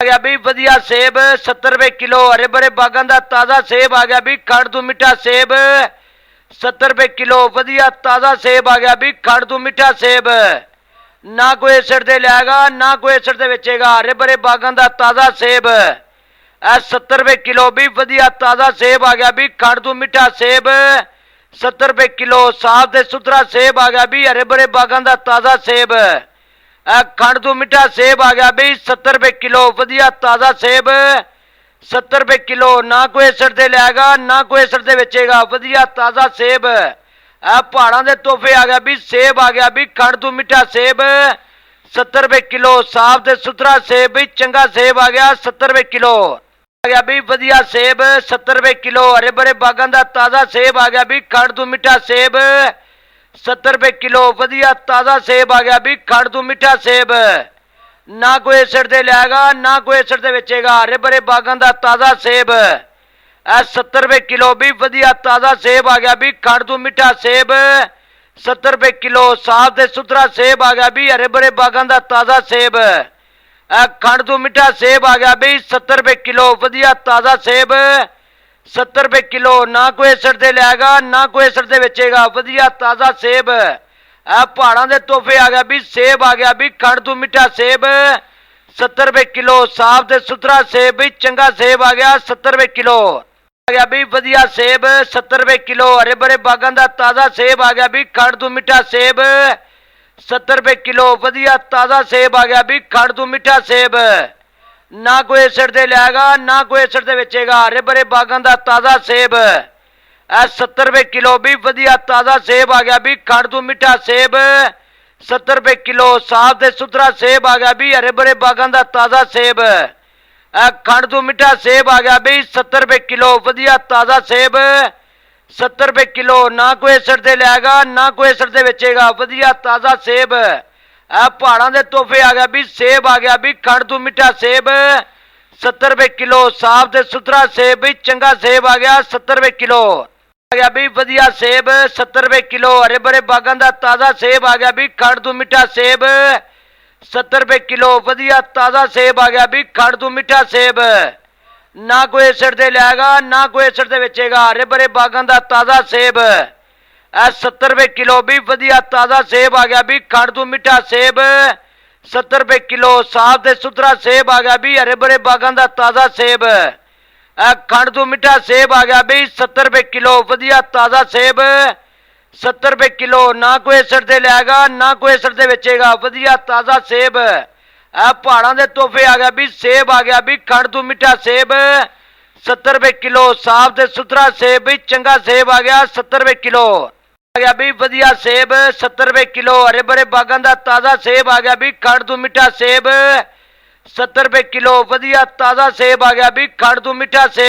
आ गया भी वधिया सेब 70 रुपए किलो। हरे भरे बागां दा ताज़ा सेब आ गया भी खंड तू मिठा सेब 70 रुपए किलो। वधिया ताज़ा सेब आ गया भी खंड तू मिठा सेब। ना कोई एसड दे लियागा ना कोई एसड दे बेचेगा। हरे भरे बागां दा ताज़ा सेब 70 रुपए किलो भी वधिया ताज़ा सेब आ गया भी खंड तू मिठा सेब 70 रुपए किलो। साफ ते सुथरा सेब आ गया भी हरे भरे बागां दा ताज़ा सेब। खंड तू मिठा सेब आ गया भी 70 रुपए किलो। वधिया ताज़ा सेब 70 रुपए किलो। ना कोई एसड दे लियागा ना कोई एसड दे बेचेगा। वधिया ताज़ा सेब पहाड़ां दे तोहफे आ गया भी सेब आ गया भी खंड तू मिठा सेब 70 रुपए किलो। साफ ते सुथरा सेब भी चंगा सेब आ गया 70 रुपए किलो। आ गया भी वधिया सेब 70 रुपए किलो। हरे भरे बागां दा ताज़ा सेब आ गया भी खंड तू मिठा सेब 70 रुपए किलो। वधिया ताज़ा सेब आ गया भी खंड तू मिठा सेब। ना कोई एसड दे लियागा ना कोई एसड दे बेचेगा। हरे भरे बागां दा ताज़ा सेब 70 रुपए किलो भी वधिया ताज़ा सेब आ गया भी खंड तू मिठा सेब 70 रुपए किलो। साफ ते सुथरा सेब आ गया भी हरे भरे बागां दा ताज़ा सेब। खंड तू मिठा सेब आ गया भी 70 रुपए किलो। वधिया ताज़ा सेब 70 रुपए किलो। ना कोई एसड दे लियागा ना कोई एसड दे बेचेगा। वधिया ताज़ा सेब पहाड़ां दे तोहफे आ गया भी सेब आ गया भी खंड तू मिठा सेब 70 रुपए किलो। साफ ते सुथरा सेब भी चंगा सेब आ गया 70 रुपए किलो। आ गया भी वधिया सेब 70 रुपए किलो। हरे भरे बागां दा ताज़ा सेब आ गया भी खंड तू मिठा सेब 70 रुपए किलो। वधिया ताज़ा सेब आ गया भी खंड तू मिठा सेब। ना कोई एसड दे लियागा ना कोई एसड दे बेचेगा। हरे भरे बागां दा ताज़ा सेब 70 रुपए किलो भी वधिया ताज़ा सेब आ गया भी खंड तू मिठा सेब 70 रुपए किलो। साफ ते सुथरा सेब आ गया भी हरे भरे बागां दा ताज़ा सेब। खंड तू मिठा सेब आ गया भी 70 रुपए किलो। वधिया ताज़ा सेब 70 रुपए किलो। ना कोई एसड दे लियागा ना कोई एसड दे बेचेगा। वधिया ताज़ा सेब पहाड़ां दे तोहफे आ गया भी सेब आ गया भी खंड तू मिठा सेब 70 रुपए किलो। साफ ते सुथरा सेब भी चंगा सेब आ गया 70 रुपए किलो। आ गया भी वधिया सेब 70 रुपए किलो। हरे भरे बागां दा ताज़ा सेब आ गया भी खंड तू मिठा सेब 70 रुपए किलो। वधिया ताज़ा सेब आ गया भी खंड तू मिठा सेब। ना कोई एसड दे लियागा ना कोई एसड दे बेचेगा। हरे भरे बागां दा ताज़ा सेब 70 रुपए किलो भी वधिया ताज़ा सेब आ गया भी खंड तू मिठा सेब 70 रुपए किलो। साफ ते सुथरा सेब आ गया भी हरे भरे बागां दा ताज़ा सेब। खंड तू मिठा सेब आ गया भी 70 रुपए किलो। वधिया ताज़ा सेब 70 रुपए किलो। ना कोई एसड दे लियागा ना कोई एसड दे बेचेगा। वधिया ताज़ा सेब पहाड़ां दे तोहफे आ गया भी सेब आ गया भी खंड तू मिठा सेब 70 रुपए किलो। साफ ते सुथरा सेब भी चंगा सेब आ गया 70 रुपए किलो। आ गया भी वधिया सेब 70 रुपए किलो। हरे भरे बागां दा ताज़ा सेब आ गया भी खंड तू मिठा सेब 70 रुपए किलो। वधिया ताज़ा सेब आ गया भी खंड तू मिठा सेब।